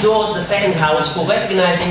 endorsed the second house for recognizing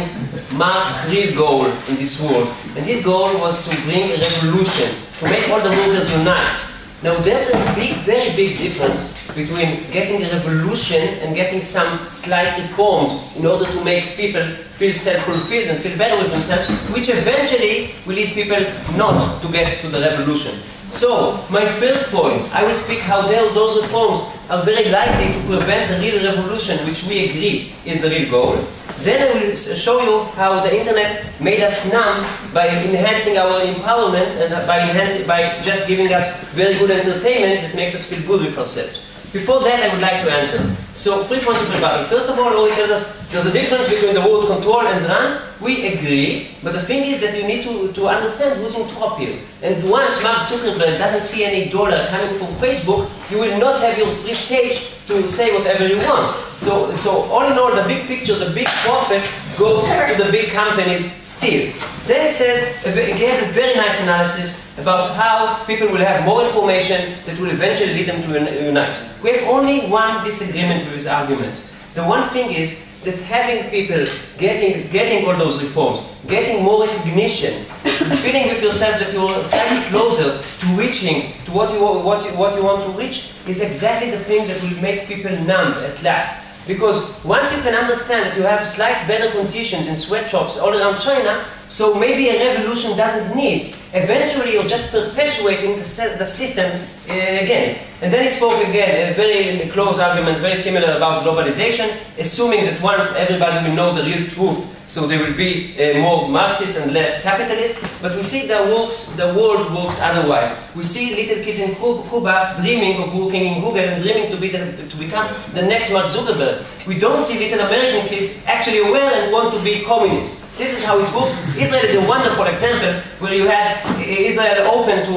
Marx's real goal in this world. And his goal was to bring a revolution, to make all the workers unite. Now there's a very big difference between getting a revolution and getting some slight reforms in order to make people feel self-fulfilled and feel better with themselves, which eventually will lead people not to get to the revolution. So, my first point, I will speak how those reforms are very likely to prevent the real revolution, which we agree is the real goal. Then I will show you how the internet made us numb by enhancing our empowerment and by just giving us very good entertainment that makes us feel good with ourselves. Before that, I would like to answer. So, 3 points of rebuttal. First of all, Ori tells us there's a difference between the word control and run. We agree, but the thing is that you need to understand who's in top here. And once Mark Zuckerberg doesn't see any dollar coming from Facebook, you will not have your free stage to say whatever you want. So all in all, the big picture, the big profit goes to the big companies still. Then he says, he had a very nice analysis about how people will have more information that will eventually lead them to unite. We have only one disagreement with his argument. The one thing is that having people getting all those reforms, getting more recognition, feeling with yourself that you're slightly closer to reaching to what you want to reach, is exactly the thing that will make people numb at last. Because once you can understand that you have slight better conditions in sweatshops all around China, so maybe a revolution doesn't need. Eventually you're just perpetuating the system again. And then he spoke again, a very close argument, very similar about globalization, assuming that once everybody will know the real truth, so there will be more Marxist and less capitalist. But we see the world works otherwise. We see little kids in Cuba dreaming of working in Google and dreaming to become the next Mark Zuckerberg. We don't see little American kids actually aware and want to be communists. This is how it works. Israel is a wonderful example where you had Israel open to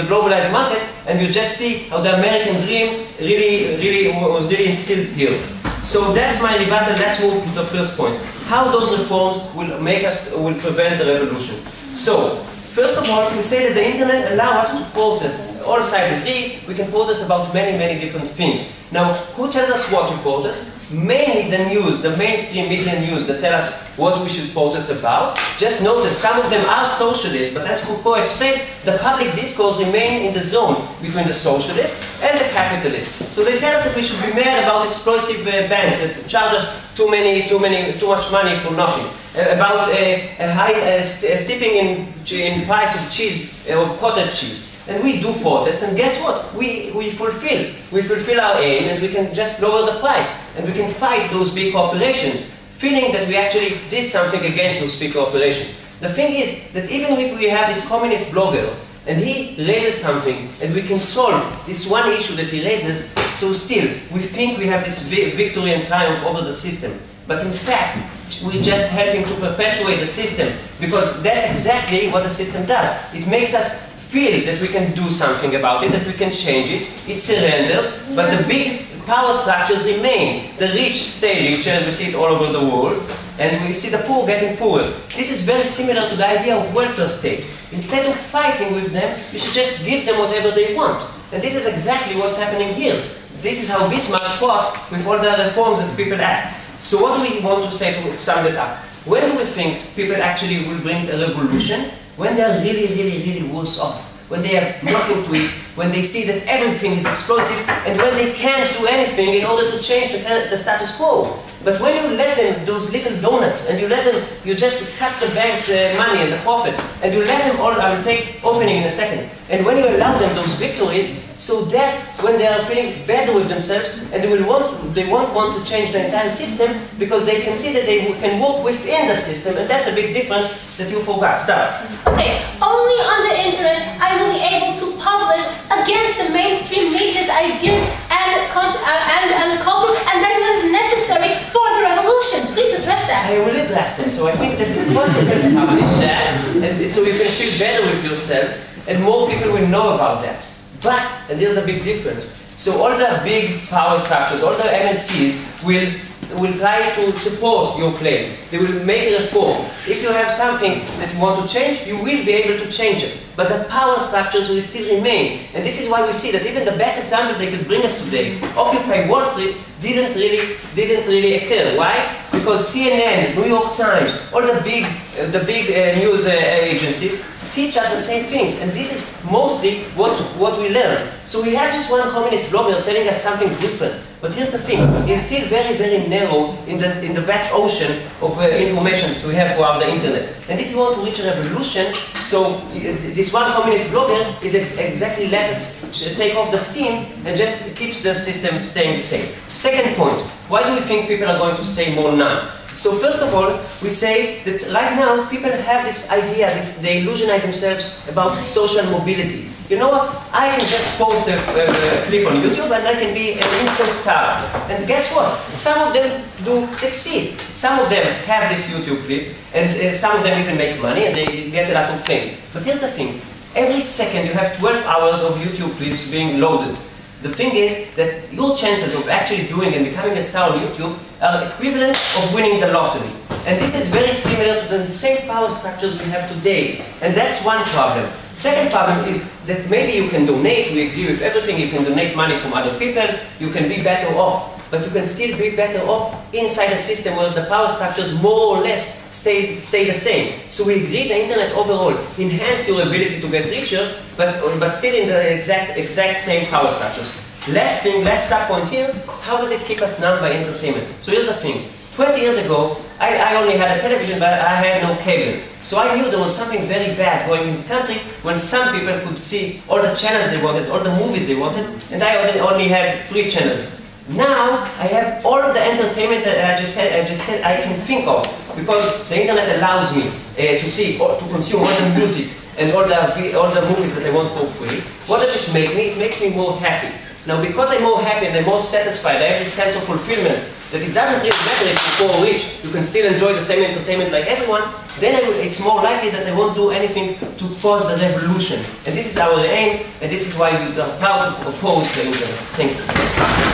the globalized market, and you just see how the American dream was really instilled here. So that's my rebuttal. Let's move to the first point. How those reforms will prevent the revolution. So, first of all, we say that the internet allows us to protest. All sides agree, we can protest about many different things. Now, who tells us what to protest? Mainly the news, the mainstream media news that tell us what we should protest about. Just notice some of them are socialists, but as Foucault explained, the public discourse remains in the zone between the socialists and the capitalists. So they tell us that we should be mad about explosive banks that charge us too much money for nothing. About steeping in price of cheese, of cottage cheese. And we do protest, and guess what? We fulfill our aim, and we can just lower the price, and we can fight those big corporations, feeling that we actually did something against those big corporations. The thing is that even if we have this communist blogger, and he raises something, and we can solve this one issue that he raises, so still, we think we have this victory and triumph over the system. But in fact, we're just helping to perpetuate the system, because that's exactly what the system does. It makes us feel that we can do something about it, that we can change it. It surrenders, but the big power structures remain. The rich stay richer, and we see it all over the world, and we see the poor getting poorer. This is very similar to the idea of welfare state. Instead of fighting with them, you should just give them whatever they want. And this is exactly what's happening here. This is how Bismarck fought with all the reforms that people asked. So what do we want to say to sum it up? When do we think people actually will bring a revolution? When they are really worse off. When they have nothing to eat, when they see that everything is explosive, and when they can't do anything in order to change the status quo. But when you let them those little donuts, and you just cut the bank's money and the profits, and you let them all, I will take opening in a second, and when you allow them those victories, so that's when they are feeling better with themselves, and they won't want to change the entire system, because they can see that they can work within the system, and that's a big difference that you forgot. Stop. Okay, only on the internet I will be able to publish against the mainstream media's ideas and culture, and that was necessary for the revolution. Please address that. I will address that. So I think that before you can publish that, and so you can feel better with yourself, and more people will know about that. But, and here's the big difference, So all the big power structures, all the MNCs will try to support your claim. They will make a reform. If you have something that you want to change, you will be able to change it. But the power structures will still remain. And this is why we see that even the best example they could bring us today, Occupy Wall Street, didn't really occur. Why? Because CNN, New York Times, all the big news agencies teach us the same things, and this is mostly what we learn. So we have this one communist blogger telling us something different. But here's the thing: it's still very narrow in the vast ocean of information that we have throughout the internet. And if you want to reach a revolution, so this one communist blogger is exactly let us take off the steam and just keeps the system staying the same. Second point: why do we think people are going to stay more numb? So first of all, we say that right now people have this idea, they illusionate themselves about social mobility. You know what? I can just post a clip on YouTube and I can be an instant star. And guess what? Some of them do succeed. Some of them have this YouTube clip and some of them even make money and they get a lot of fame. But here's the thing. Every second you have 12 hours of YouTube clips being loaded. The thing is that your chances of actually doing and becoming a star on YouTube are equivalent of winning the lottery. And this is very similar to the same power structures we have today. And that's one problem. Second problem is that maybe you can donate, we agree with everything, you can donate money from other people, you can be better off. But you can still be better off inside a system where the power structures more or less stay the same. So we agree the internet overall enhance your ability to get richer, but still in the exact same power structures. Last thing, last sub point here, how does it keep us numb by entertainment? So here's the thing. 20 years ago, I only had a television, but I had no cable. So I knew there was something very bad going in the country when some people could see all the channels they wanted, all the movies they wanted, and I only had 3 channels. Now I have all the entertainment that I can think of, because the internet allows me to see or to consume all the music and all the movies that I want for free. What does it make me? It makes me more happy. Now, because I'm more happy and I'm more satisfied, I have this sense of fulfillment that it doesn't really matter if you're poor or rich, you can still enjoy the same entertainment like everyone, then it's more likely that I won't do anything to cause the revolution. And this is our aim, and this is why we are proud to oppose the internet. Thank you.